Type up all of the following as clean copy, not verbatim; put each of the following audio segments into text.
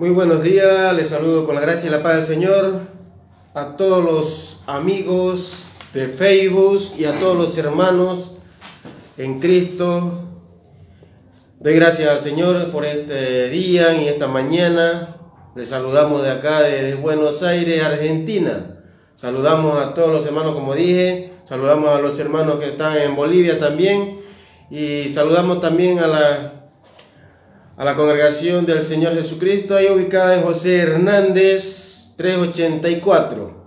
Muy buenos días, les saludo con la gracia y la paz del Señor a todos los amigos de Facebook y a todos los hermanos en Cristo. Doy gracias al Señor por este día y esta mañana. Les saludamos de acá, desde Buenos Aires, Argentina. Saludamos a todos los hermanos, como dije. Saludamos a los hermanos que están en Bolivia también. Y saludamos también a la congregación del Señor Jesucristo, ahí ubicada en José Hernández 384.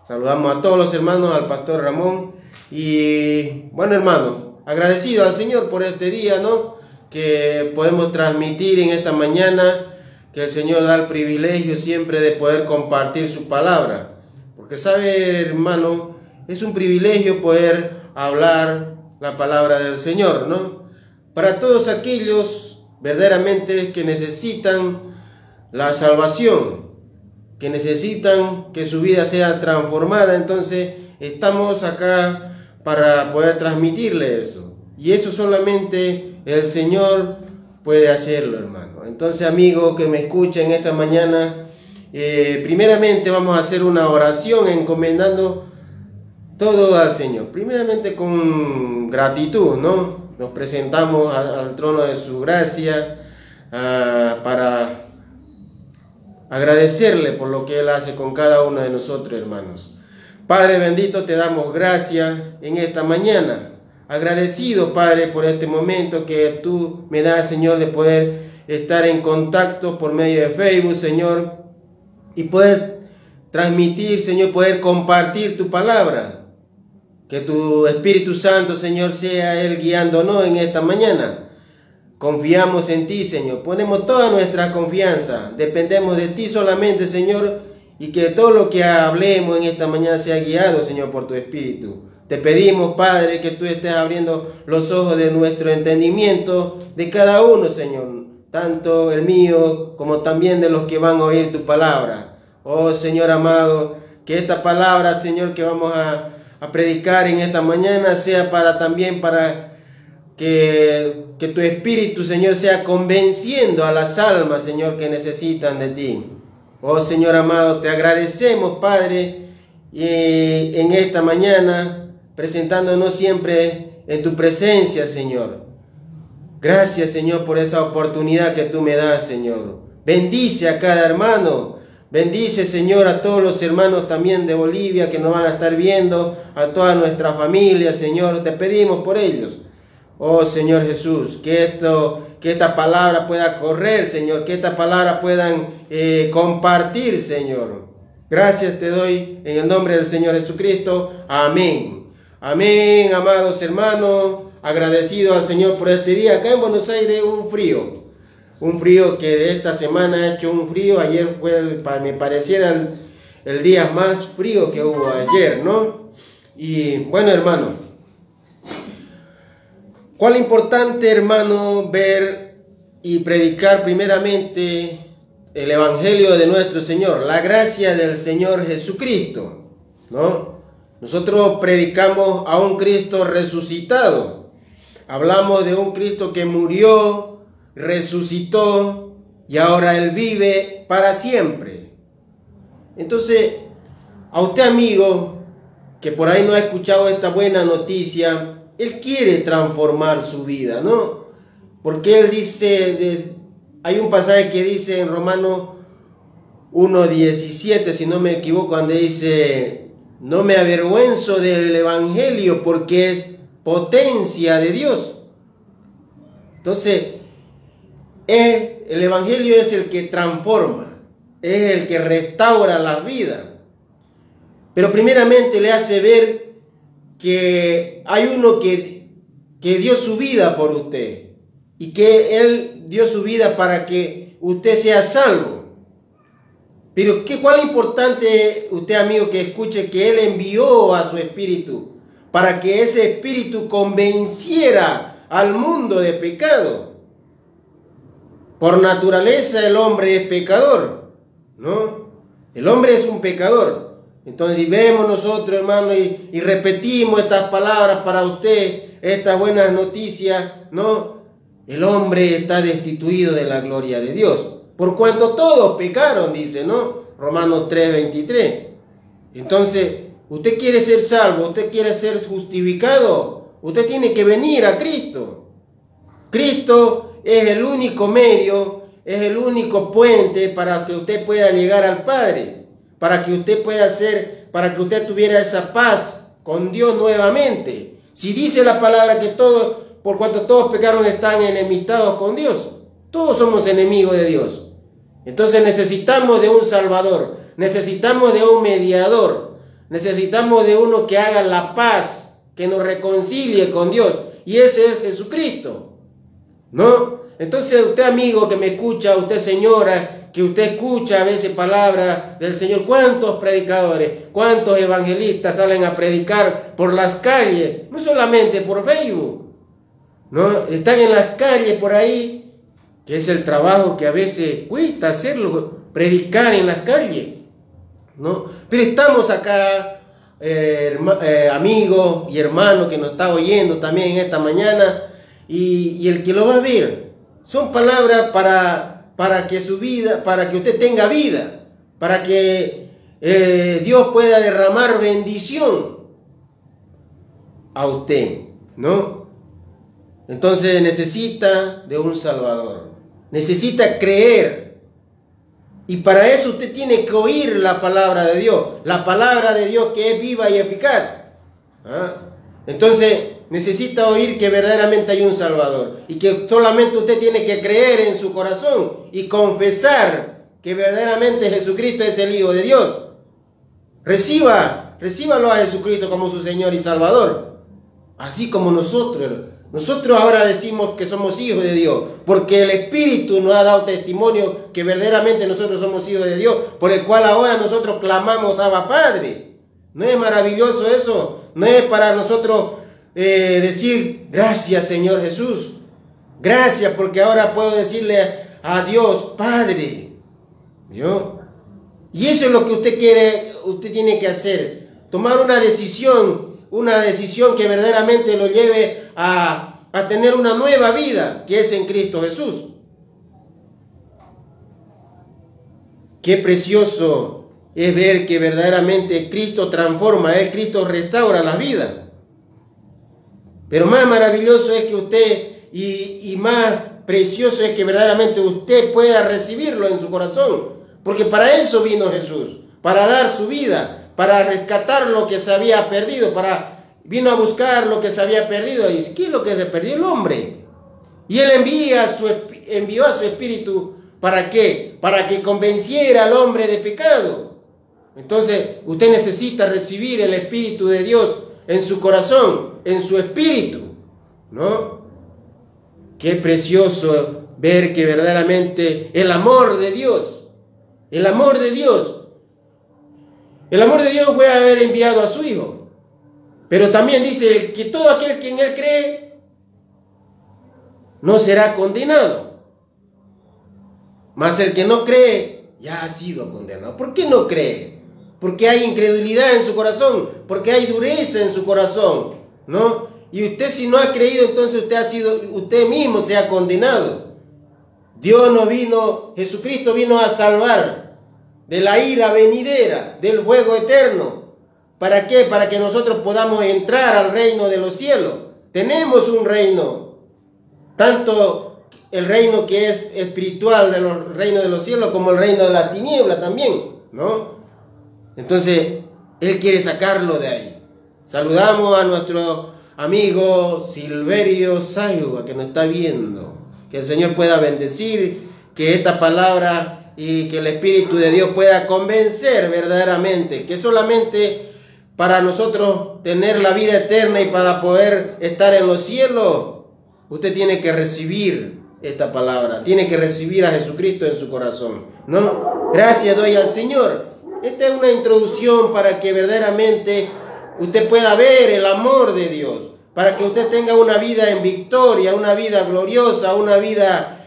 Saludamos a todos los hermanos, al pastor Ramón. Y bueno, hermanos, agradecido al Señor por este día, ¿no?, que podemos transmitir en esta mañana, que el Señor da el privilegio siempre de poder compartir su palabra. Porque sabe, hermano, es un privilegio poder hablar la palabra del Señor, ¿no? Para todos aquellos verdaderamente que necesitan la salvación, que necesitan que su vida sea transformada, entonces estamos acá para poder transmitirle eso. Y eso solamente el Señor puede hacerlo, hermano. Entonces, amigo que me escucha en esta mañana, primeramente vamos a hacer una oración encomendando todo al Señor. Primeramente con gratitud, ¿no? Nos presentamos al trono de su gracia para agradecerle por lo que Él hace con cada uno de nosotros, hermanos. Padre bendito, te damos gracias en esta mañana. Agradecido, Padre, por este momento que tú me das, Señor, de poder estar en contacto por medio de Facebook, Señor, y poder transmitir, Señor, poder compartir tu palabra. Que tu Espíritu Santo, Señor, sea Él guiándonos en esta mañana. Confiamos en ti, Señor. Ponemos toda nuestra confianza. Dependemos de ti solamente, Señor. Y que todo lo que hablemos en esta mañana sea guiado, Señor, por tu Espíritu. Te pedimos, Padre, que tú estés abriendo los ojos de nuestro entendimiento de cada uno, Señor. Tanto el mío como también de los que van a oír tu palabra. Oh, Señor amado, que esta palabra, Señor, que vamos a predicar en esta mañana sea también para que tu Espíritu, Señor, sea convenciendo a las almas, Señor, que necesitan de ti. Oh, Señor amado, te agradecemos, Padre, en esta mañana, presentándonos siempre en tu presencia, Señor. Gracias, Señor, por esa oportunidad que tú me das, Señor. Bendice a cada hermano. Bendice, Señor, a todos los hermanos también de Bolivia que nos van a estar viendo, a toda nuestra familia, Señor. Te pedimos por ellos. Oh, Señor Jesús, que esta palabra pueda correr, Señor, que esta palabra puedan compartir, Señor. Gracias te doy en el nombre del Señor Jesucristo. Amén. Amén, amados hermanos. Agradecido al Señor por este día. Acá en Buenos Aires un frío que esta semana ha hecho un frío. Ayer fue, me pareciera, el día más frío que hubo ayer, ¿no? Y bueno, hermano, cuál importante, hermano, ver y predicar primeramente el Evangelio de nuestro Señor, la gracia del Señor Jesucristo, ¿no? Nosotros predicamos a un Cristo resucitado. Hablamos de un Cristo que murió, resucitó y ahora Él vive para siempre. Entonces, a usted, amigo, que por ahí no ha escuchado esta buena noticia, Él quiere transformar su vida, ¿no? Porque Él dice, hay un pasaje que dice en Romanos 1:17, si no me equivoco, donde dice: no me avergüenzo del Evangelio porque es potencia de Dios. Entonces, el Evangelio es el que transforma, es el que restaura la vida. Pero primeramente le hace ver que hay uno que dio su vida por usted y que Él dio su vida para que usted sea salvo. Pero cuál es importante, usted, amigo, que escuche que Él envió a su Espíritu para que ese Espíritu convenciera al mundo de pecado. Por naturaleza el hombre es pecador, ¿no? El hombre es un pecador. Entonces, si vemos nosotros, hermano, y repetimos estas palabras para usted, estas buenas noticias, ¿no? El hombre está destituido de la gloria de Dios. por cuanto todos pecaron, dice, ¿no? Romanos 3:23. Entonces, usted quiere ser salvo, usted quiere ser justificado, usted tiene que venir a Cristo. Cristo es el único medio, es el único puente para que usted pueda llegar al Padre, para que usted pueda para que usted tuviera esa paz con Dios nuevamente. Si dice la palabra que todos, por cuanto todos pecaron, están enemistados con Dios, todos somos enemigos de Dios. Entonces necesitamos de un Salvador, necesitamos de un mediador, necesitamos de uno que haga la paz, que nos reconcilie con Dios, y ese es Jesucristo, ¿no? Entonces usted, amigo que me escucha, usted señora, que usted escucha a veces palabras del Señor, ¿cuántos predicadores, cuántos evangelistas salen a predicar por las calles? No solamente por Facebook, ¿no? Están en las calles por ahí, que es el trabajo que a veces cuesta hacerlo, predicar en las calles, ¿no? Pero estamos acá, amigos y hermanos que nos está oyendo también en esta mañana, y el que lo va a ver, son palabras para que su vida, para que usted tenga vida, para que Dios pueda derramar bendición a usted, ¿no? Entonces necesita de un Salvador, necesita creer, y para eso usted tiene que oír la palabra de Dios que es viva y eficaz. Entonces necesita oír que verdaderamente hay un Salvador, y que solamente usted tiene que creer en su corazón y confesar que verdaderamente Jesucristo es el Hijo de Dios. Recíbalo a Jesucristo como su Señor y Salvador, así como nosotros ahora decimos que somos hijos de Dios, porque el Espíritu nos ha dado testimonio que verdaderamente nosotros somos hijos de Dios, por el cual ahora nosotros clamamos Abba Padre. ¿No es maravilloso eso? ¿No es para nosotros decir gracias, Señor Jesús? Gracias, porque ahora puedo decirle a Dios Padre, ¿vio? Y eso es lo que usted tiene que hacer, tomar una decisión que verdaderamente lo lleve a tener una nueva vida, que es en Cristo Jesús. Qué precioso es ver que verdaderamente Cristo transforma, Cristo restaura la vida. Pero más maravilloso es que usted, y más precioso es que verdaderamente usted pueda recibirlo en su corazón, porque para eso vino Jesús, para dar su vida, para rescatar lo que se había perdido, vino a buscar lo que se había perdido. Y dice, ¿qué es lo que se perdió? El hombre. Y Él envió a su Espíritu, ¿para qué? Para que convenciera al hombre de pecado. Entonces, usted necesita recibir el Espíritu de Dios en su corazón, en su espíritu, ¿no? Qué precioso ver que verdaderamente el amor de Dios fue haber enviado a su Hijo. Pero también dice que todo aquel que en Él cree no será condenado, mas el que no cree ya ha sido condenado. ¿Por qué no cree? Porque hay incredulidad en su corazón, porque hay dureza en su corazón, ¿no? Y usted, si no ha creído, entonces usted mismo se ha condenado. Jesucristo vino a salvar de la ira venidera, del fuego eterno. ¿Para qué? Para que nosotros podamos entrar al reino de los cielos. Tenemos un reino, tanto el reino que es espiritual del reino de los cielos, como el reino de la tiniebla también, ¿no? Entonces, Él quiere sacarlo de ahí. Saludamos a nuestro amigo Silverio Sayuga, que nos está viendo. Que el Señor pueda bendecir, que esta palabra y que el Espíritu de Dios pueda convencer verdaderamente, que solamente para nosotros tener la vida eterna y para poder estar en los cielos, usted tiene que recibir esta palabra, tiene que recibir a Jesucristo en su corazón, ¿no? Gracias doy al Señor. Esta es una introducción para que verdaderamente usted pueda ver el amor de Dios, para que usted tenga una vida en victoria, una vida gloriosa, una vida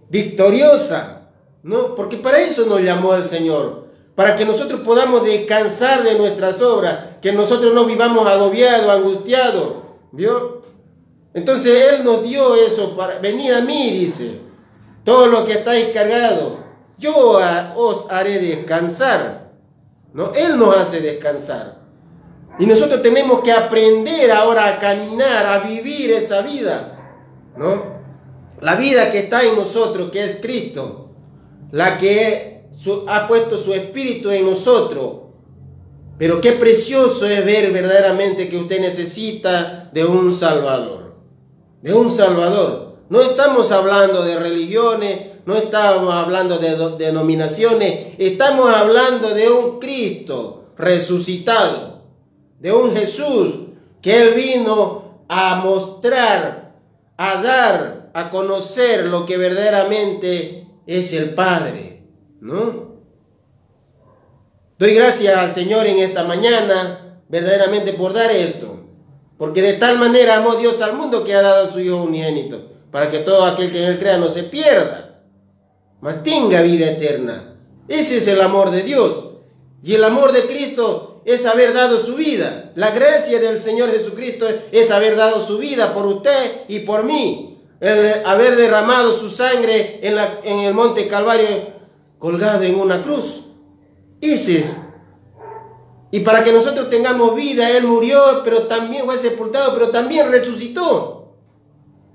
victoriosa, ¿no? Porque para eso nos llamó el Señor, para que nosotros podamos descansar de nuestras obras, que nosotros no vivamos agobiados, angustiados, ¿vio? Entonces Él nos dio eso, venid a mí, dice, todo lo que estáis cargados, yo os haré descansar. ¿No? Él nos hace descansar. Y nosotros tenemos que aprender ahora a caminar, a vivir esa vida, ¿no? La vida que está en nosotros, que es Cristo, la que ha puesto su espíritu en nosotros. Pero qué precioso es ver verdaderamente que usted necesita de un Salvador. De un Salvador. No estamos hablando de religiones, no estamos hablando de denominaciones, estamos hablando de un Cristo resucitado, de un Jesús que Él vino a mostrar, a dar, a conocer lo que verdaderamente es el Padre, ¿no? Doy gracias al Señor en esta mañana, verdaderamente por dar esto, porque de tal manera amó Dios al mundo que ha dado a su Hijo unigénito, para que todo aquel que en Él crea no se pierda, mas tenga vida eterna. Ese es el amor de Dios. Y el amor de Cristo es haber dado su vida. La gracia del Señor Jesucristo es haber dado su vida por usted y por mí. El haber derramado su sangre en el monte Calvario colgado en una cruz. Ese es. Y para que nosotros tengamos vida, Él murió, pero también fue sepultado, pero también resucitó.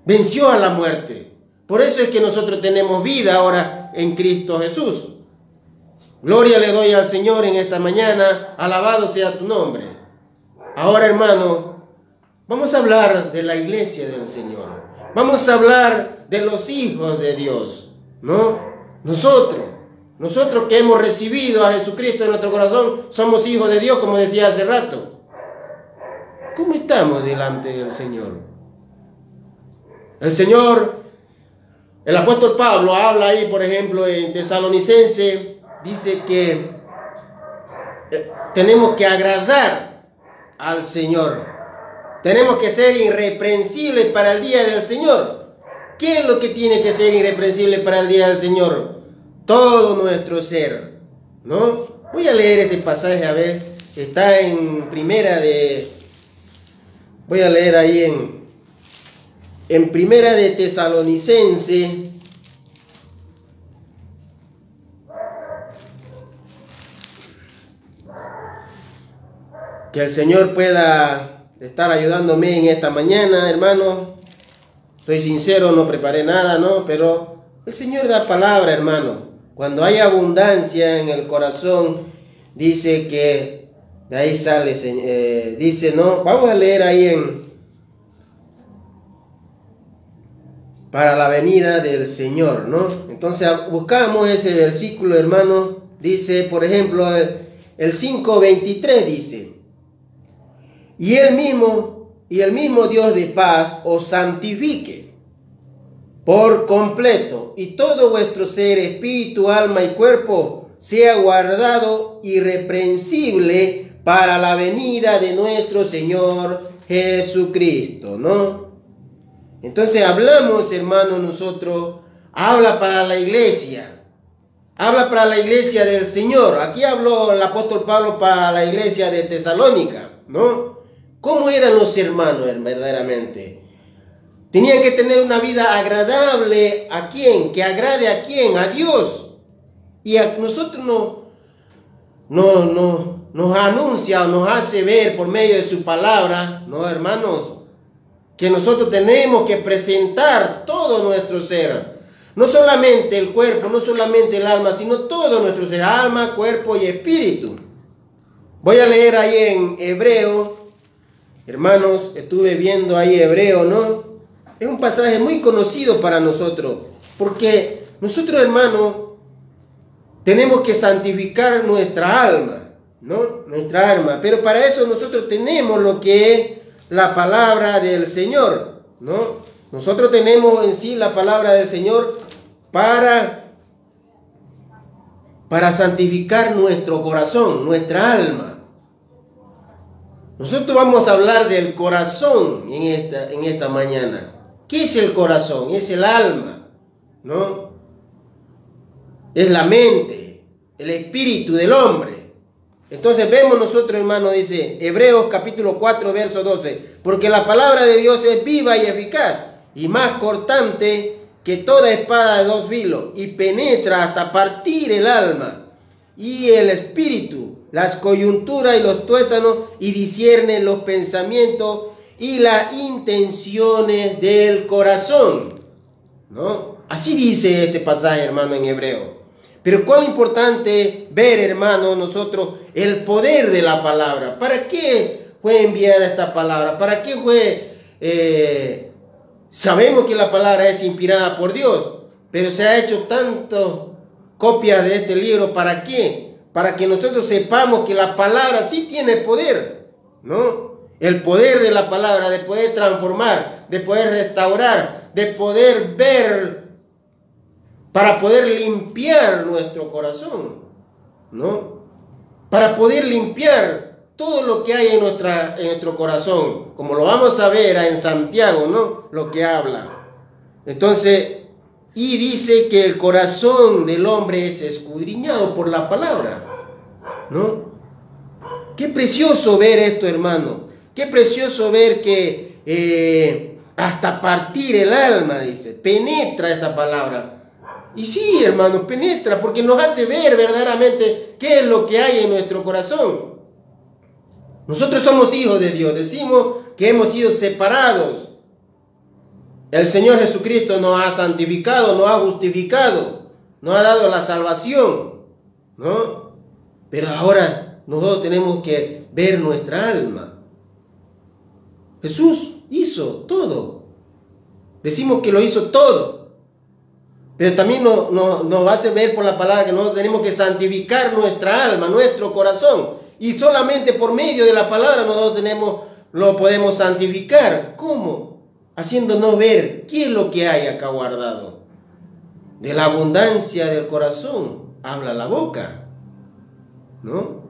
Venció a la muerte. Por eso es que nosotros tenemos vida ahora en Cristo Jesús. Gloria le doy al Señor en esta mañana. Alabado sea tu nombre. Ahora, hermano, vamos a hablar de la iglesia del Señor. Vamos a hablar de los hijos de Dios, ¿no? Nosotros que hemos recibido a Jesucristo en nuestro corazón, somos hijos de Dios, como decía hace rato. ¿Cómo estamos delante del Señor? El Señor, el apóstol Pablo habla ahí, por ejemplo, en Tesalonicense, dice que tenemos que agradar al Señor. Tenemos que ser irreprensibles para el día del Señor. ¿Qué es lo que tiene que ser irreprensible para el día del Señor? Todo nuestro ser, ¿no? Voy a leer ese pasaje, a ver, está en voy a leer ahí en Primera de Tesalonicense, que el Señor pueda estar ayudándome en esta mañana, hermano. Soy sincero, no preparé nada, ¿no? Pero el Señor da palabra, hermano. Cuando hay abundancia en el corazón, dice que de ahí sale, dice, ¿no? Vamos a leer ahí para la venida del Señor, ¿no? Entonces buscamos ese versículo, hermano. Dice, por ejemplo, el 5:23 dice: y el mismo Dios de paz os santifique por completo, y todo vuestro ser, espíritu, alma y cuerpo, sea guardado irreprensible para la venida de nuestro Señor Jesucristo, ¿no? Entonces hablamos, hermanos, nosotros, habla para la iglesia del Señor. Aquí habló el apóstol Pablo para la iglesia de Tesalónica, ¿no? ¿Cómo eran los hermanos verdaderamente? Tenían que tener una vida agradable. ¿A quién? ¿Que agrade a quién? A Dios. Y a nosotros nos anuncia o nos hace ver por medio de su palabra, ¿no, hermanos? Que nosotros tenemos que presentar todo nuestro ser. No solamente el cuerpo, no solamente el alma, sino todo nuestro ser, alma, cuerpo y espíritu. Voy a leer ahí en Hebreo. Hermanos, estuve viendo ahí Hebreo, ¿no? Es un pasaje muy conocido para nosotros, porque nosotros, hermanos, tenemos que santificar nuestra alma, ¿no? Nuestra alma. Pero para eso nosotros tenemos lo que es la palabra del Señor, ¿no? Nosotros tenemos en sí la palabra del Señor para santificar nuestro corazón, nuestra alma. Nosotros vamos a hablar del corazón en esta mañana. ¿Qué es el corazón? Es el alma, ¿no? Es la mente, el espíritu del hombre. Entonces vemos nosotros, hermano, dice Hebreos capítulo 4, verso 12. Porque la palabra de Dios es viva y eficaz y más cortante que toda espada de dos filos y penetra hasta partir el alma y el espíritu, las coyunturas y los tuétanos, y discierne los pensamientos y las intenciones del corazón, ¿no? Así dice este pasaje, hermano, en hebreo. Pero cuán importante ver, hermano, nosotros el poder de la palabra. ¿Para qué fue enviada esta palabra? ¿Para qué fue? Sabemos que la palabra es inspirada por Dios, pero se ha hecho tantas copias de este libro. ¿Para qué? Para que nosotros sepamos que la palabra sí tiene poder, ¿no? El poder de la palabra, de poder transformar, de poder restaurar, de poder ver, para poder limpiar nuestro corazón, ¿no? Para poder limpiar todo lo que hay en nuestro corazón, como lo vamos a ver en Santiago, ¿no? Lo que habla. Entonces, y dice que el corazón del hombre es escudriñado por la palabra, ¿no? Qué precioso ver esto, hermano. Qué precioso ver que hasta partir el alma, dice, penetra esta palabra. Y sí, hermano, penetra, porque nos hace ver verdaderamente qué es lo que hay en nuestro corazón. Nosotros somos hijos de Dios, decimos que hemos sido separados. El Señor Jesucristo nos ha santificado, nos ha justificado, nos ha dado la salvación, ¿no? Pero ahora nosotros tenemos que ver nuestra alma. Jesús hizo todo. Decimos que lo hizo todo. Pero también nos hace ver por la palabra que nosotros tenemos que santificar nuestra alma, nuestro corazón. Y solamente por medio de la palabra nosotros lo podemos santificar. ¿Cómo? Haciéndonos ver qué es lo que hay acá guardado. De la abundancia del corazón habla la boca, ¿no?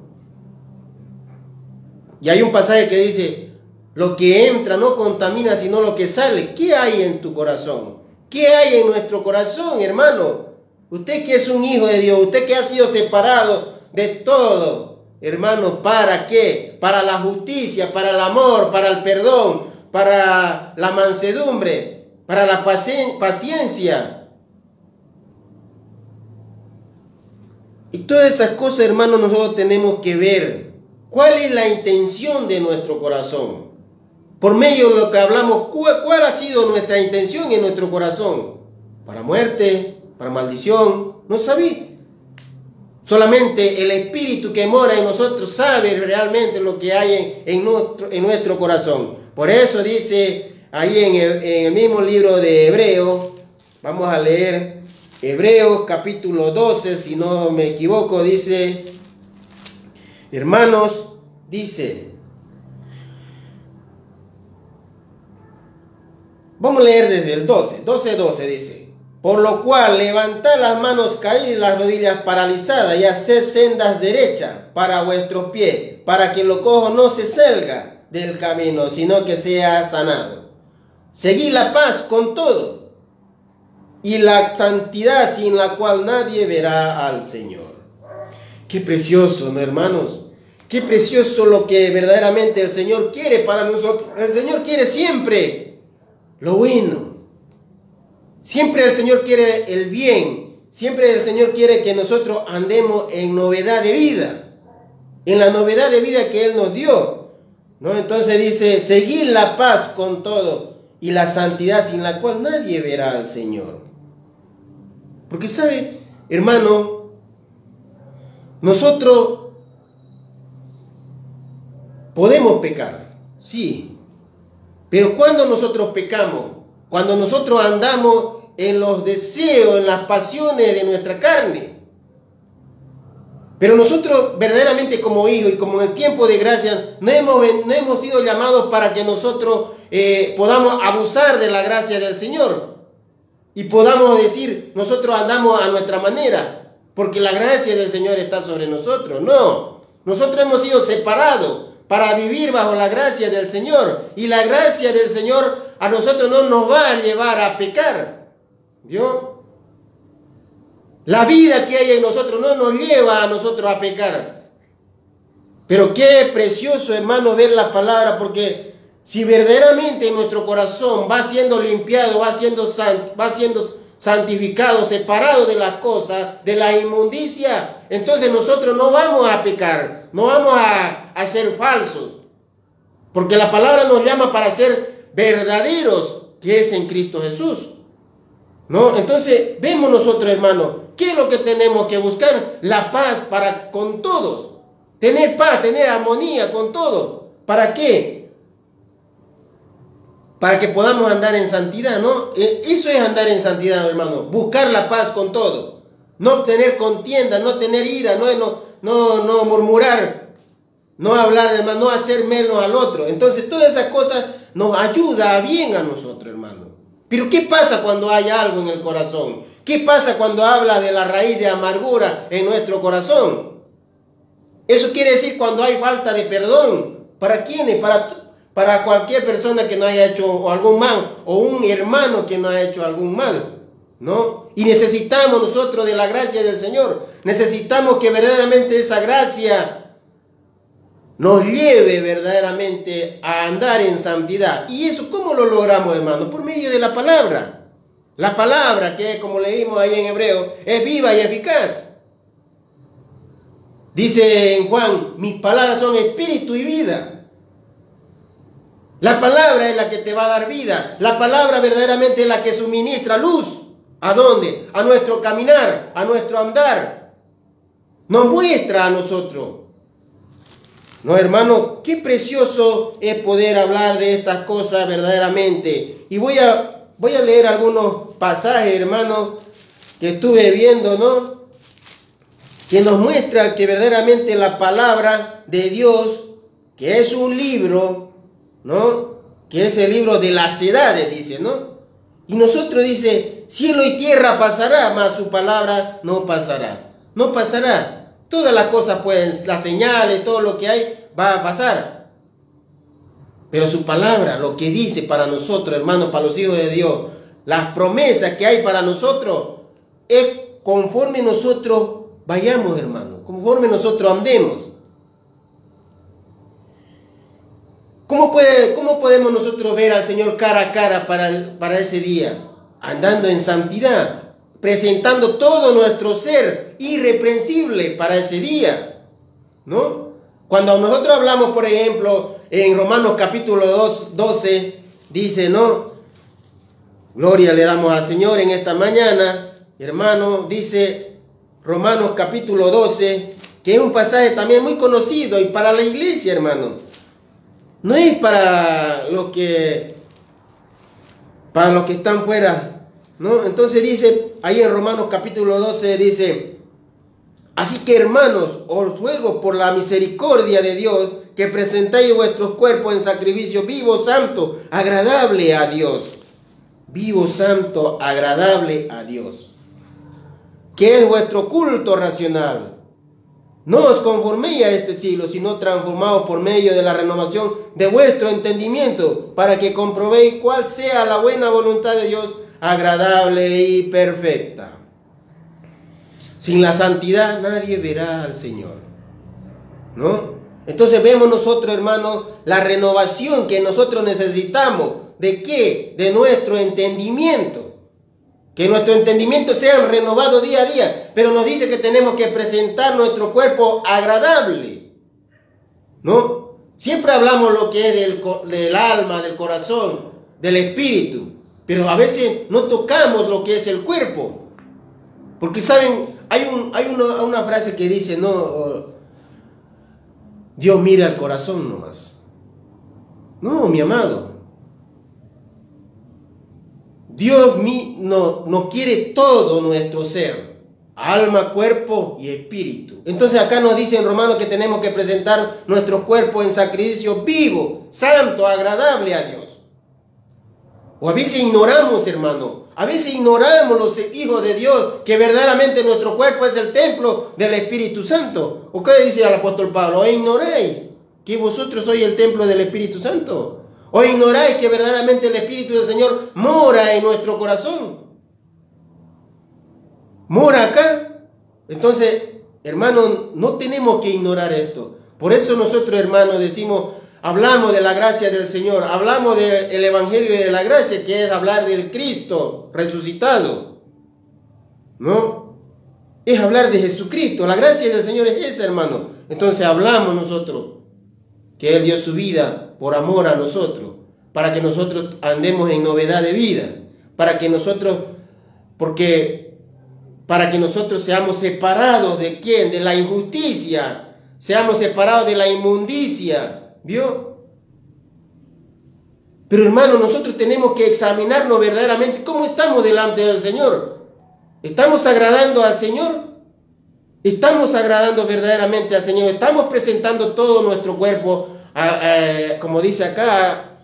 Y hay un pasaje que dice, lo que entra no contamina sino lo que sale. ¿Qué hay en tu corazón? ¿Qué hay en nuestro corazón, hermano? Usted que es un hijo de Dios, usted que ha sido separado de todo, hermano, ¿para qué? Para la justicia, para el amor, para el perdón, para la mansedumbre, para la paciencia. Y todas esas cosas, hermano, nosotros tenemos que ver cuál es la intención de nuestro corazón. Por medio de lo que hablamos, ¿cuál ha sido nuestra intención en nuestro corazón? ¿Para muerte? ¿Para maldición? No sabía. Solamente el Espíritu que mora en nosotros sabe realmente lo que hay en nuestro corazón. Por eso dice ahí en el mismo libro de Hebreos, vamos a leer Hebreos capítulo 12, si no me equivoco, dice, hermanos, dice, vamos a leer desde el 12 dice, por lo cual levantad las manos caídas, las rodillas paralizadas y haced sendas derechas para vuestros pies, para que lo cojo no se salga del camino, sino que sea sanado. Seguid la paz con todo y la santidad sin la cual nadie verá al Señor. Qué precioso, ¿no, hermanos? Qué precioso lo que verdaderamente el Señor quiere para nosotros. El Señor quiere siempre lo bueno. Siempre el Señor quiere el bien. Siempre el Señor quiere que nosotros andemos en novedad de vida. En la novedad de vida que Él nos dio, ¿no? Entonces dice, seguid la paz con todo y la santidad sin la cual nadie verá al Señor. Porque sabe, hermano, nosotros podemos pecar, sí. Pero cuando nosotros pecamos, cuando nosotros andamos en los deseos, en las pasiones de nuestra carne. Pero nosotros verdaderamente como hijos y como en el tiempo de gracia no hemos sido llamados para que nosotros podamos abusar de la gracia del Señor y podamos decir nosotros andamos a nuestra manera porque la gracia del Señor está sobre nosotros. No, nosotros hemos sido separados para vivir bajo la gracia del Señor, y la gracia del Señor a nosotros no nos va a llevar a pecar. ¿Vio? La vida que hay en nosotros no nos lleva a nosotros a pecar. Pero qué precioso, hermano, ver la palabra, porque si verdaderamente nuestro corazón va siendo limpiado, va siendo santificados, separados de las cosas, de la inmundicia, entonces nosotros no vamos a pecar, no vamos a ser falsos, porque la palabra nos llama para ser verdaderos, que es en Cristo Jesús, ¿no? Entonces vemos nosotros, hermanos, ¿qué es lo que tenemos que buscar? La paz para con todos, tener paz, tener armonía con todos. ¿Para qué? Para que podamos andar en santidad, ¿no? Eso es andar en santidad, hermano. Buscar la paz con todo. No tener contienda, no tener ira, no murmurar, no hablar, hermano, no hacer menos al otro. Entonces, todas esas cosas nos ayudan bien a nosotros, hermano. Pero ¿qué pasa cuando hay algo en el corazón? ¿Qué pasa cuando habla de la raíz de amargura en nuestro corazón? Eso quiere decir cuando hay falta de perdón. ¿Para quiénes? Para cualquier persona que no haya hecho algún mal, o un hermano que no haya hecho algún mal, ¿no? Y necesitamos nosotros de la gracia del Señor. Necesitamos que verdaderamente esa gracia nos lleve verdaderamente a andar en santidad. ¿Y eso cómo lo logramos, hermano? Por medio de la palabra. La palabra que, como leímos ahí en Hebreo, es viva y eficaz. Dice en Juan, mis palabras son espíritu y vida. La palabra es la que te va a dar vida. La palabra verdaderamente es la que suministra luz. ¿A dónde? A nuestro caminar, a nuestro andar. Nos muestra a nosotros. No, hermano, qué precioso es poder hablar de estas cosas verdaderamente. Y voy a leer algunos pasajes, hermano, que estuve viendo, ¿no? Que nos muestra que verdaderamente la palabra de Dios, que es un libro, ¿no? Que es el libro de las edades, dice, ¿no? Y nosotros dice, cielo y tierra pasará, mas su palabra no pasará. No pasará. Todas las cosas pueden, las señales, todo lo que hay, va a pasar. Pero su palabra, lo que dice para nosotros, hermanos, para los hijos de Dios, las promesas que hay para nosotros, es conforme nosotros vayamos, hermano, conforme nosotros andemos. ¿Cómo podemos nosotros ver al Señor cara a cara para ese día? Andando en santidad, presentando todo nuestro ser irreprensible para ese día, ¿no? Cuando nosotros hablamos, por ejemplo, en Romanos capítulo 12, dice, ¿no? Gloria le damos al Señor en esta mañana, hermano, dice Romanos capítulo 12, que es un pasaje también muy conocido y para la iglesia, hermano. No es para los que están fuera, ¿no? Entonces dice, ahí en Romanos capítulo 12 dice, así que, hermanos, os ruego por la misericordia de Dios que presentéis vuestros cuerpos en sacrificio vivo, santo, agradable a Dios. Vivo, santo, agradable a Dios. Que es vuestro culto racional. No os conforméis a este siglo, sino transformaos por medio de la renovación de vuestro entendimiento, para que comprobéis cuál sea la buena voluntad de Dios, agradable y perfecta. Sin la santidad nadie verá al Señor, ¿no? Entonces vemos nosotros, hermanos, la renovación que nosotros necesitamos. ¿De qué? De nuestro entendimiento. Que nuestro entendimiento sea renovado día a día. Pero nos dice que tenemos que presentar nuestro cuerpo agradable, ¿no? Siempre hablamos lo que es del alma, del corazón, del espíritu. Pero a veces no tocamos lo que es el cuerpo. Porque, ¿saben? Hay una frase que dice, no, Dios mira al corazón nomás. No, mi amado. Dios nos quiere todo nuestro ser, alma, cuerpo y espíritu. Entonces acá nos dice en Romanos que tenemos que presentar nuestro cuerpo en sacrificio vivo, santo, agradable a Dios. O a veces ignoramos, hermano, a veces ignoramos los hijos de Dios, que verdaderamente nuestro cuerpo es el templo del Espíritu Santo. ¿O qué dice el apóstol Pablo? ¿O ignoráis que vosotros sois el templo del Espíritu Santo? ¿O ignoráis que verdaderamente el Espíritu del Señor mora en nuestro corazón? Mora acá. Entonces, hermanos, no tenemos que ignorar esto. Por eso nosotros, hermanos, decimos, hablamos de la gracia del Señor, hablamos del Evangelio de la gracia, que es hablar del Cristo resucitado. ¿no? Es hablar de Jesucristo. La gracia del Señor es esa, hermano. Entonces hablamos nosotros que Él dio su vida por amor a nosotros, para que nosotros andemos en novedad de vida, para que nosotros seamos separados de ¿quién? De la injusticia, seamos separados de la inmundicia, ¿vio? Pero hermano, nosotros tenemos que examinarnos verdaderamente cómo estamos delante del Señor. ¿Estamos agradando al Señor? ¿Estamos agradando verdaderamente al Señor? ¿Estamos presentando todo nuestro cuerpo, como dice acá,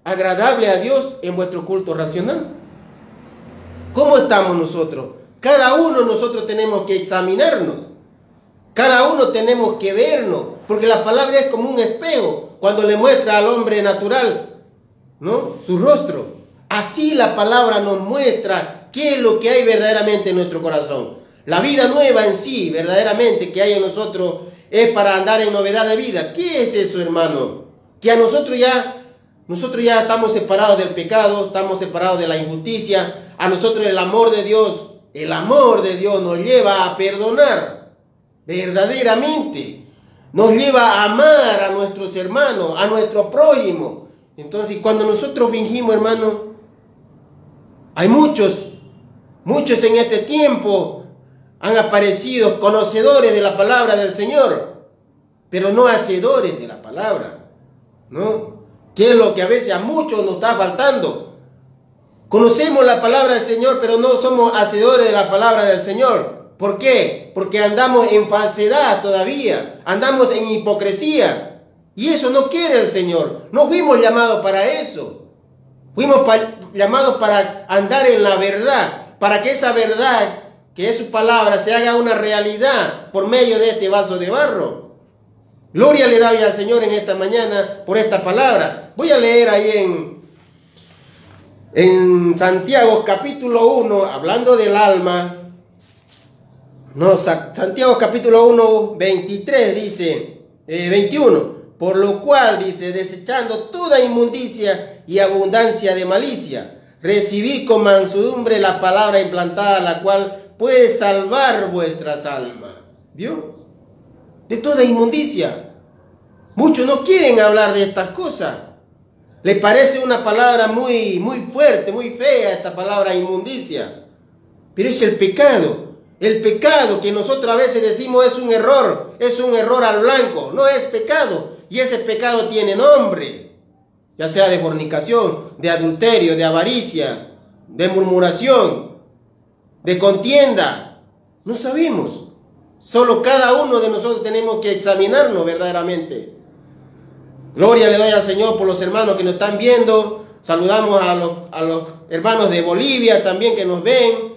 agradable a Dios en vuestro culto racional? ¿Cómo estamos nosotros? Cada uno nosotros tenemos que examinarnos. Cada uno tenemos que vernos, porque la palabra es como un espejo cuando le muestra al hombre natural, ¿no?, su rostro. Así la palabra nos muestra qué es lo que hay verdaderamente en nuestro corazón. La vida nueva en sí, verdaderamente, que hay en nosotros, es para andar en novedad de vida. ¿Qué es eso, hermano? Que a nosotros ya estamos separados del pecado, estamos separados de la injusticia. A nosotros el amor de Dios nos lleva a perdonar verdaderamente. Nos lleva a amar a nuestros hermanos, a nuestro prójimo. Entonces, cuando nosotros fingimos, hermano, hay muchos en este tiempo han aparecido conocedores de la palabra del Señor, pero no hacedores de la palabra, ¿no? Que es lo que a veces a muchos nos está faltando. Conocemos la palabra del Señor, pero no somos hacedores de la palabra del Señor. ¿Por qué? Porque andamos en falsedad todavía, andamos en hipocresía. Y eso no quiere el Señor. No fuimos llamados para eso. Fuimos llamados para andar en la verdad, para que esa verdad, que es su palabra, se haga una realidad por medio de este vaso de barro. Gloria le doy al Señor en esta mañana por esta palabra. Voy a leer ahí en Santiago capítulo 1, hablando del alma. No, Santiago capítulo 1, 23 dice, 21. Por lo cual, dice, desechando toda inmundicia y abundancia de malicia, recibid con mansedumbre la palabra implantada, la cual puede salvar vuestras almas. ¿Vio? De toda inmundicia. Muchos no quieren hablar de estas cosas. Les parece una palabra muy fuerte, muy fea, esta palabra inmundicia. Pero es el pecado. El pecado que nosotros a veces decimos es un error al blanco. No es pecado. Y ese pecado tiene nombre. Ya sea de fornicación, de adulterio, de avaricia, de murmuración, de contienda. No sabemos. Solo cada uno de nosotros tenemos que examinarnos verdaderamente. Gloria le doy al Señor por los hermanos que nos están viendo. Saludamos a los hermanos de Bolivia también que nos ven.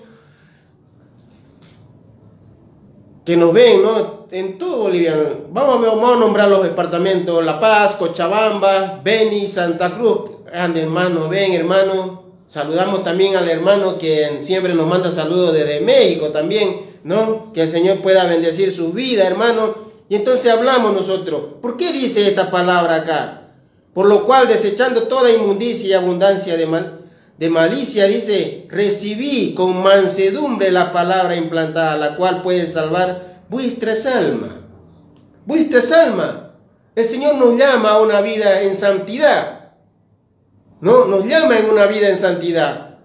¿No? En todo Bolivia. Vamos a nombrar los departamentos: La Paz, Cochabamba, Beni, Santa Cruz. Ande, hermano, ven, hermano. Saludamos también al hermano que siempre nos manda saludos desde México también, ¿no? Que el Señor pueda bendecir su vida, hermano. Y entonces hablamos nosotros. ¿Por qué dice esta palabra acá? Por lo cual, desechando toda inmundicia y abundancia de malicia, dice, recibí con mansedumbre la palabra implantada, la cual puede salvar vuestras almas. Vuestras almas. El Señor nos llama a una vida en santidad, ¿no? Nos llama en una vida en santidad.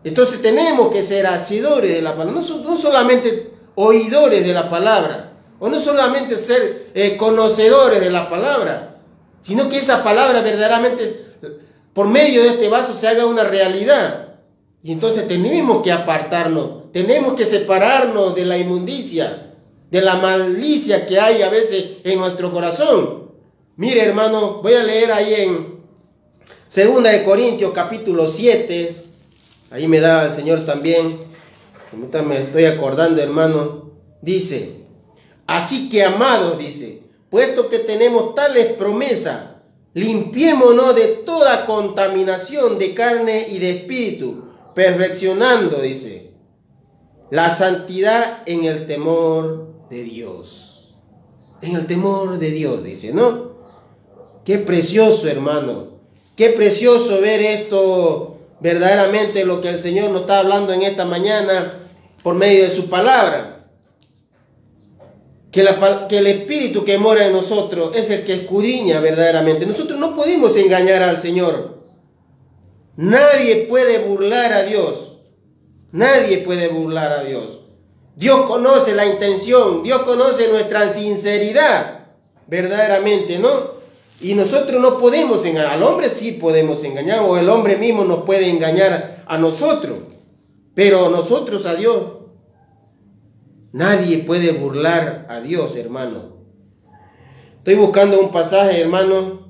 Entonces tenemos que ser hacedores de la palabra, no solamente oidores de la palabra, o no solamente ser conocedores de la palabra, sino que esa palabra verdaderamente por medio de este vaso se haga una realidad. Y entonces tenemos que apartarnos, tenemos que separarnos de la inmundicia, de la malicia que hay a veces en nuestro corazón. Mire, hermano, voy a leer ahí en 2 de Corintios capítulo 7. Ahí me da el Señor también. Ahorita me estoy acordando, hermano. Dice, así que, amados, dice, puesto que tenemos tales promesas, limpiémonos de toda contaminación de carne y de espíritu, perfeccionando, dice, la santidad en el temor de Dios. En el temor de Dios, dice, ¿no? Qué precioso, hermano. Qué precioso ver esto, verdaderamente lo que el Señor nos está hablando en esta mañana. por medio de su palabra. Que el Espíritu que mora en nosotros es el que escudriña verdaderamente. Nosotros no podemos engañar al Señor. Nadie puede burlar a Dios. Nadie puede burlar a Dios. Dios conoce la intención. Dios conoce nuestra sinceridad verdaderamente, ¿no? Y nosotros no podemos engañar. Al hombre sí podemos engañar, o el hombre mismo nos puede engañar a nosotros. Pero nosotros a Dios. Nadie puede burlar a Dios, hermano. Estoy buscando un pasaje, hermano,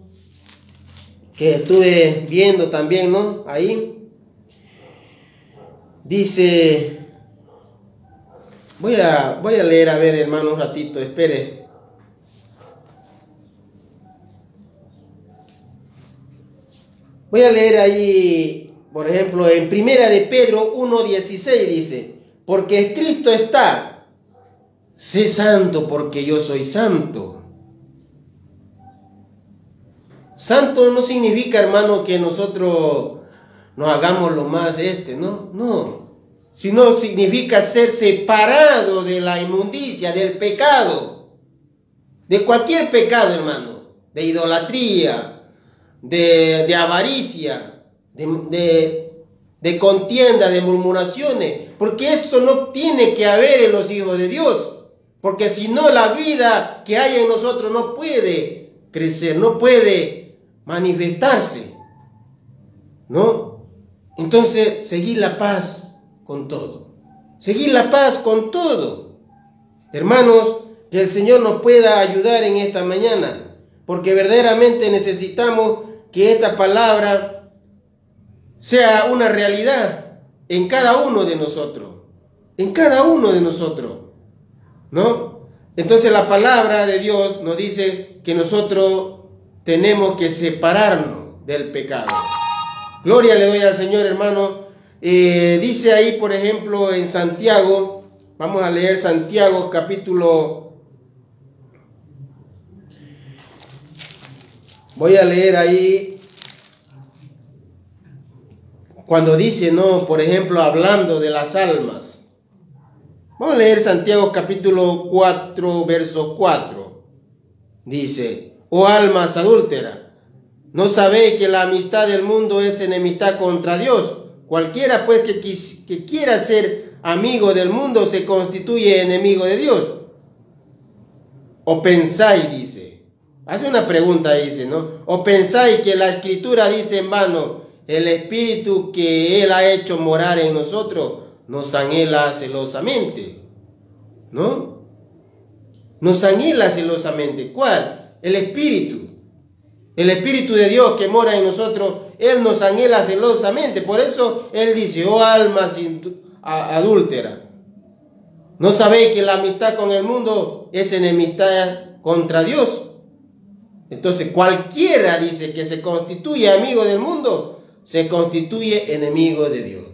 que estuve viendo también, ¿no? Ahí. Dice, voy a leer, a ver, hermano, un ratito, espere. Voy a leer ahí, por ejemplo, en Primera de Pedro 1:16 dice, porque Cristo está, sé santo porque yo soy santo. Santo no significa, hermano, que nosotros nos hagamos lo más ¿no? No. Sino significa ser separado de la inmundicia, del pecado. De cualquier pecado, hermano. De idolatría, de avaricia, de contienda, de murmuraciones. Porque esto no tiene que haber en los hijos de Dios. Porque si no, la vida que hay en nosotros no puede crecer, no puede manifestarse, ¿no? Entonces, seguir la paz con todo. Seguir la paz con todo. Hermanos, que el Señor nos pueda ayudar en esta mañana, porque verdaderamente necesitamos que esta palabra sea una realidad en cada uno de nosotros. En cada uno de nosotros. ¿No? Entonces la palabra de Dios nos dice que nosotros tenemos que separarnos del pecado. Gloria le doy al Señor, hermano. Dice ahí, por ejemplo, en Santiago, vamos a leer Santiago capítulo, voy a leer ahí, cuando dice, no, por ejemplo, hablando de las almas. Vamos a leer Santiago capítulo 4, verso 4. Dice, oh almas adúlteras, ¿no sabéis que la amistad del mundo es enemistad contra Dios? Cualquiera pues que quiera ser amigo del mundo se constituye enemigo de Dios. ¿O pensáis, dice? Hace una pregunta, dice, ¿no? ¿O pensáis que la Escritura dice en vano, el Espíritu que Él ha hecho morar en nosotros nos anhela celosamente? ¿No? Nos anhela celosamente. ¿Cuál? El Espíritu. El Espíritu de Dios que mora en nosotros, Él nos anhela celosamente. Por eso Él dice, oh almas adúlteras, ¿no sabéis que la amistad con el mundo es enemistad contra Dios? Entonces cualquiera, dice, que se constituye amigo del mundo, se constituye enemigo de Dios.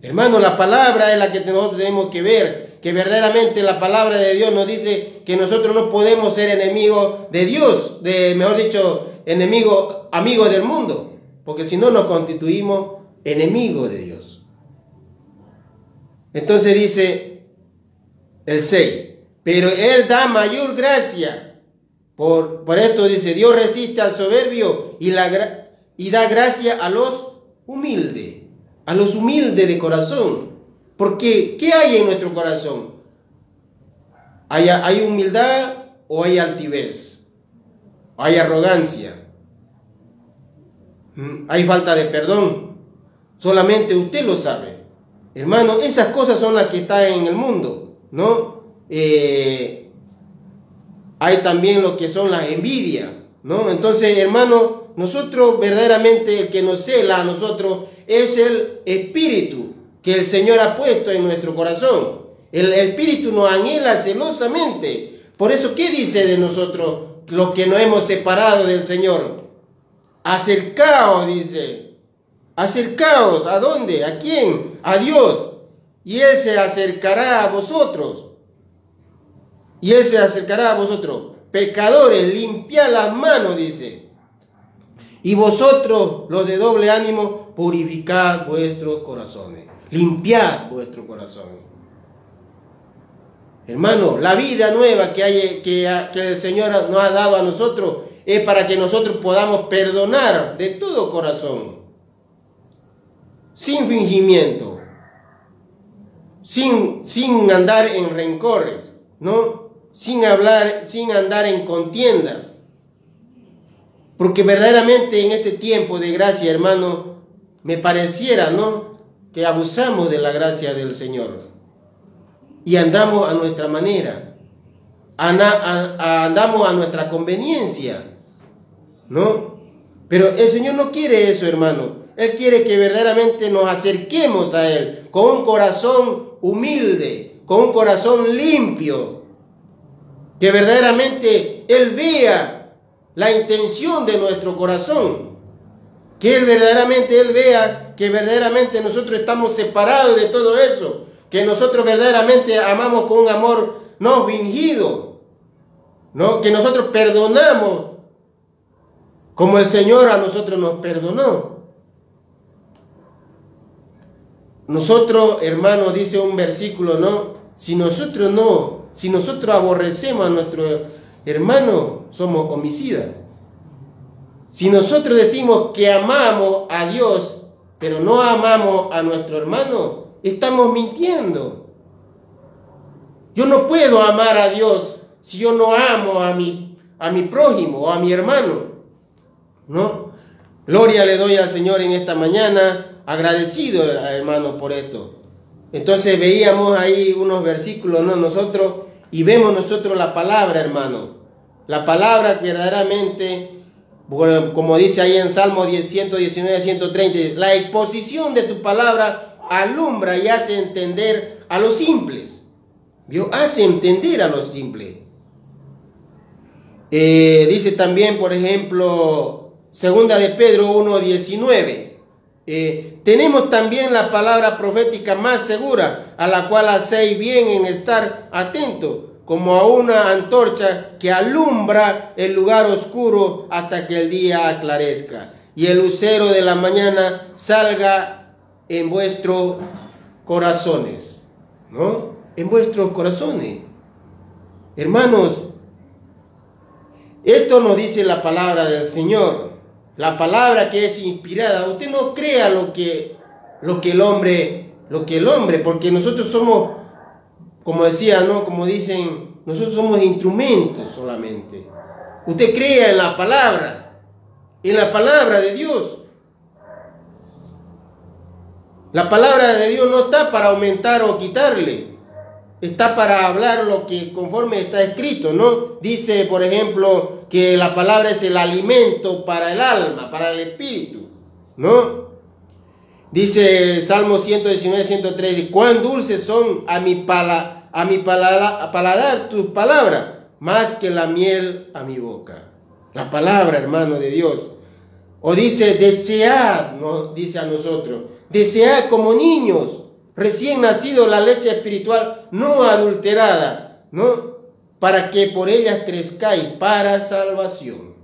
Hermano, la palabra es la que nosotros tenemos que ver, que verdaderamente la palabra de Dios nos dice que nosotros no podemos ser enemigos de Dios, mejor dicho, amigos del mundo, porque si no nos constituimos enemigos de Dios. Entonces dice el 6, pero Él da mayor gracia. Por esto dice, Dios resiste al soberbio y da gracia a los humildes. A los humildes de corazón. Porque, ¿qué hay en nuestro corazón? ¿Hay humildad o hay altivez? ¿Hay arrogancia? ¿Hay falta de perdón? Solamente usted lo sabe. Hermano, esas cosas son las que están en el mundo, ¿no? Hay también lo que son las envidias, ¿no? Entonces, hermano, nosotros verdaderamente el que nos cela a nosotros es el Espíritu que el Señor ha puesto en nuestro corazón. El Espíritu nos anhela celosamente. Por eso, ¿qué dice de nosotros los que nos hemos separado del Señor? Acercaos, dice. Acercaos, ¿a dónde? ¿A quién? A Dios. Y Él se acercará a vosotros. Y Él se acercará a vosotros. Pecadores, limpiad las manos, dice. Y vosotros, los de doble ánimo, purificad vuestros corazones. limpiad vuestro corazón. Hermano, la vida nueva que el Señor nos ha dado a nosotros es para que nosotros podamos perdonar de todo corazón, sin fingimiento, sin andar en rencores, ¿no? Sin andar en contiendas. Porque verdaderamente en este tiempo de gracia, hermano, me pareciera, ¿no?, que abusamos de la gracia del Señor. Y andamos a nuestra manera, andamos a nuestra conveniencia, ¿no? Pero el Señor no quiere eso, hermano. Él quiere que verdaderamente nos acerquemos a Él con un corazón humilde, con un corazón limpio, que verdaderamente Él vea la intención de nuestro corazón, que Él vea que verdaderamente nosotros estamos separados de todo eso, que nosotros verdaderamente amamos con un amor no fingido, ¿no? Que nosotros perdonamos como el Señor a nosotros nos perdonó. Nosotros, hermano, dice un versículo, ¿no? Si nosotros aborrecemos a nuestro hermano, somos homicidas. Si nosotros decimos que amamos a Dios, pero no amamos a nuestro hermano, estamos mintiendo. Yo no puedo amar a Dios si yo no amo a mi prójimo o a mi hermano, ¿no? Gloria le doy al Señor en esta mañana, agradecido, hermano, por esto. Entonces veíamos ahí unos versículos, ¿no?, nosotros, y vemos nosotros la palabra, hermano. La palabra verdaderamente, bueno, como dice ahí en Salmo 119, 130, la exposición de tu palabra alumbra y hace entender a los simples. ¿Vio? Hace entender a los simples. Dice también, por ejemplo, segunda de Pedro 1:19. Tenemos también la palabra profética más segura, a la cual hacéis bien en estar atento, como a una antorcha que alumbra el lugar oscuro hasta que el día aclarezca y el lucero de la mañana salga en vuestros corazones, ¿no? En vuestros corazones. Hermanos, esto nos dice la palabra del Señor, la palabra que es inspirada. Usted no crea lo que el hombre, porque nosotros somos, como decía, ¿no?, como dicen, nosotros somos instrumentos solamente. Usted crea en la palabra de Dios. La palabra de Dios no está para aumentar o quitarle, está para hablar lo que conforme está escrito, ¿no? Dice, por ejemplo, que la palabra es el alimento para el alma, para el espíritu, ¿no? Dice Salmo 119, 103, cuán dulces son a mi paladar tus palabras, más que la miel a mi boca. La palabra, hermano, de Dios. O dice, desead, nos dice a nosotros, desead como niños recién nacidos la leche espiritual no adulterada, ¿no?, para que por ellas crezcáis para salvación.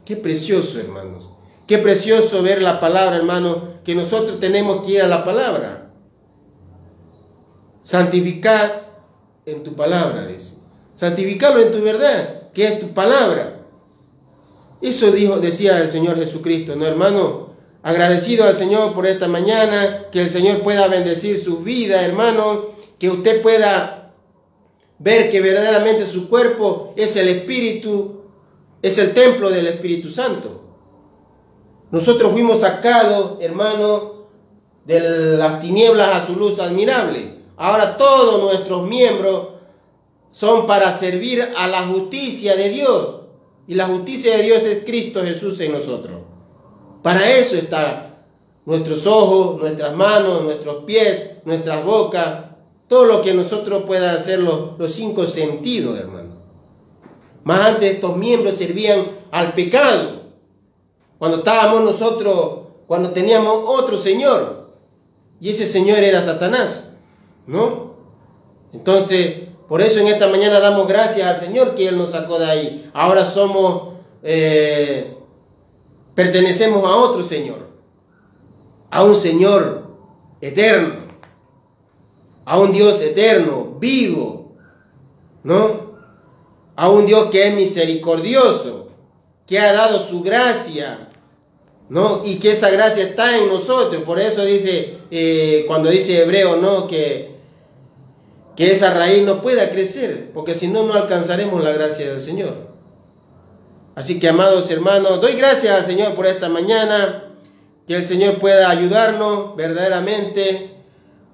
Qué precioso, hermanos. Qué precioso ver la palabra, hermano, que nosotros tenemos que ir a la palabra. Santificad en tu palabra, dice. Santificarlo en tu verdad, que es tu palabra. Eso decía el Señor Jesucristo, ¿no, hermano? Agradecido al Señor por esta mañana, que el Señor pueda bendecir su vida, hermano, que usted pueda ver que verdaderamente su cuerpo es el Espíritu, es el templo del Espíritu Santo. Nosotros fuimos sacados, hermano, de las tinieblas a su luz admirable. Ahora todos nuestros miembros son para servir a la justicia de Dios. Y la justicia de Dios es Cristo Jesús en nosotros. Para eso están nuestros ojos, nuestras manos, nuestros pies, nuestras bocas, todo lo que nosotros pueda hacer los 5 sentidos, hermano. Más antes estos miembros servían al pecado. Cuando estábamos nosotros, cuando teníamos otro señor, y ese señor era Satanás, ¿no? Entonces, por eso en esta mañana damos gracias al Señor que Él nos sacó de ahí. Ahora pertenecemos a otro Señor, a un Señor eterno, a un Dios eterno, vivo, ¿no? A un Dios que es misericordioso, que ha dado su gracia, ¿no? Y que esa gracia está en nosotros. Por eso dice, cuando dice Hebreo, ¿no? Que esa raíz no pueda crecer, porque si no, no alcanzaremos la gracia del Señor. Así que, amados hermanos, doy gracias al Señor por esta mañana, que el Señor pueda ayudarnos verdaderamente,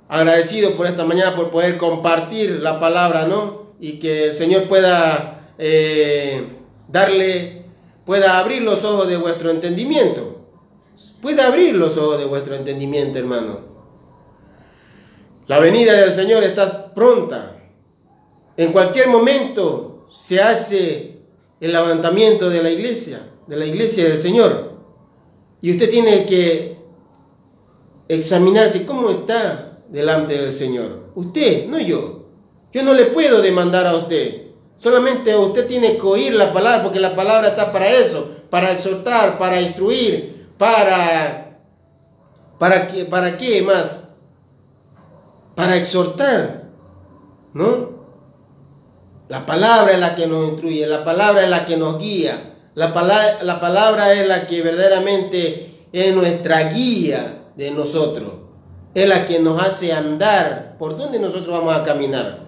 agradecido por esta mañana, por poder compartir la palabra, ¿no? Y que el Señor pueda pueda abrir los ojos de vuestro entendimiento, pueda abrir los ojos de vuestro entendimiento, hermano. La venida del Señor está pronta. En cualquier momento se hace el levantamiento de la iglesia del Señor. Y usted tiene que examinarse cómo está delante del Señor. Usted, no yo. Yo no le puedo demandar a usted. Solamente usted tiene que oír la palabra, porque la palabra está para eso, para exhortar, para instruir, ¿para qué más? Para exhortar, ¿no? La palabra es la que nos instruye, la palabra es la que nos guía, la palabra es la que verdaderamente es nuestra guía de nosotros, es la que nos hace andar por donde nosotros vamos a caminar.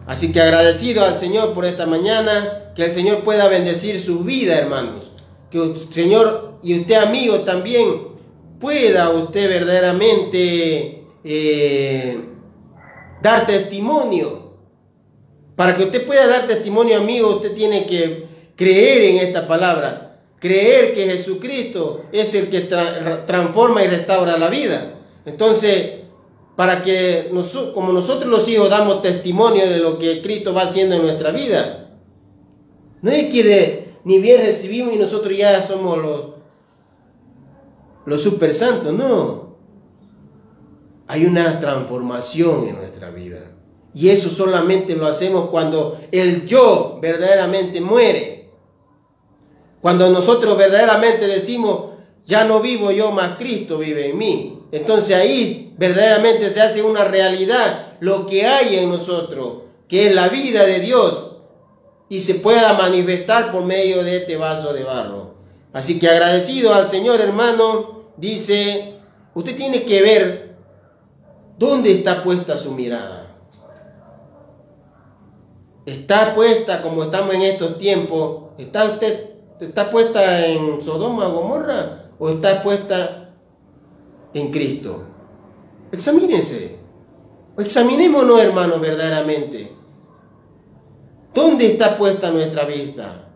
Así que agradecido al Señor por esta mañana, que el Señor pueda bendecir su vida, hermanos, que el Señor y usted, amigo, también pueda usted verdaderamente dar testimonio. Para que usted pueda dar testimonio, amigo, usted tiene que creer en esta palabra. Creer que Jesucristo es el que transforma y restaura la vida. Entonces, para que como nosotros los hijos damos testimonio de lo que Cristo va haciendo en nuestra vida. No es que ni bien recibimos y nosotros ya somos los super santos, no. Hay una transformación en nuestra vida. Y eso solamente lo hacemos cuando el yo verdaderamente muere. Cuando nosotros verdaderamente decimos, ya no vivo yo, más Cristo vive en mí. Entonces ahí verdaderamente se hace una realidad lo que hay en nosotros, que es la vida de Dios, y se pueda manifestar por medio de este vaso de barro. Así que agradecido al Señor, hermano, dice, usted tiene que ver dónde está puesta su mirada. Está puesta, como estamos en estos tiempos, ¿está puesta en Sodoma o Gomorra o está puesta en Cristo? Examínense. Examinémonos, hermanos, verdaderamente. ¿Dónde está puesta nuestra vista?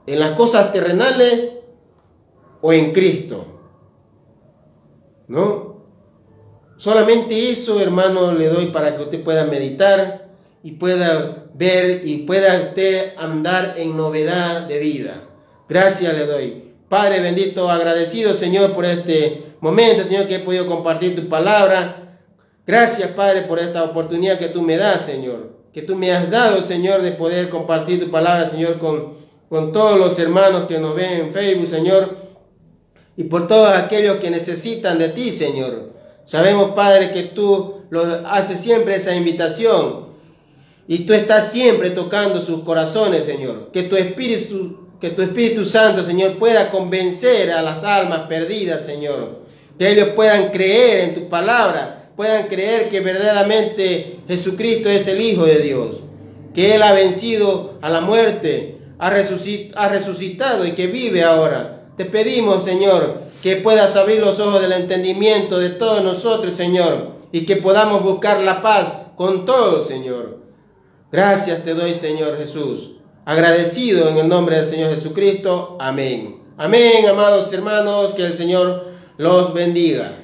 ¿En las cosas terrenales o en Cristo? ¿No? Solamente eso, hermano, le doy para que usted pueda meditar y pueda ver y pueda usted andar en novedad de vida. Gracias le doy. Padre bendito, agradecido, Señor, por este momento, Señor, que he podido compartir tu palabra. Gracias, Padre, por esta oportunidad que tú me das, Señor. Que tú me has dado, Señor, de poder compartir tu palabra, Señor, con todos los hermanos que nos ven en Facebook, Señor. Y por todos aquellos que necesitan de ti, Señor. Sabemos, Padre, que tú los haces siempre esa invitación. Y tú estás siempre tocando sus corazones, Señor. Que tu Espíritu Santo, Señor, pueda convencer a las almas perdidas, Señor. Que ellos puedan creer en tu palabra. Puedan creer que verdaderamente Jesucristo es el Hijo de Dios. Que Él ha vencido a la muerte. Ha resucitado y que vive ahora. Te pedimos, Señor, que puedas abrir los ojos del entendimiento de todos nosotros, Señor. Y que podamos buscar la paz con todos, Señor. Gracias te doy, Señor Jesús. Agradecido en el nombre del Señor Jesucristo. Amén. Amén, amados hermanos, que el Señor los bendiga.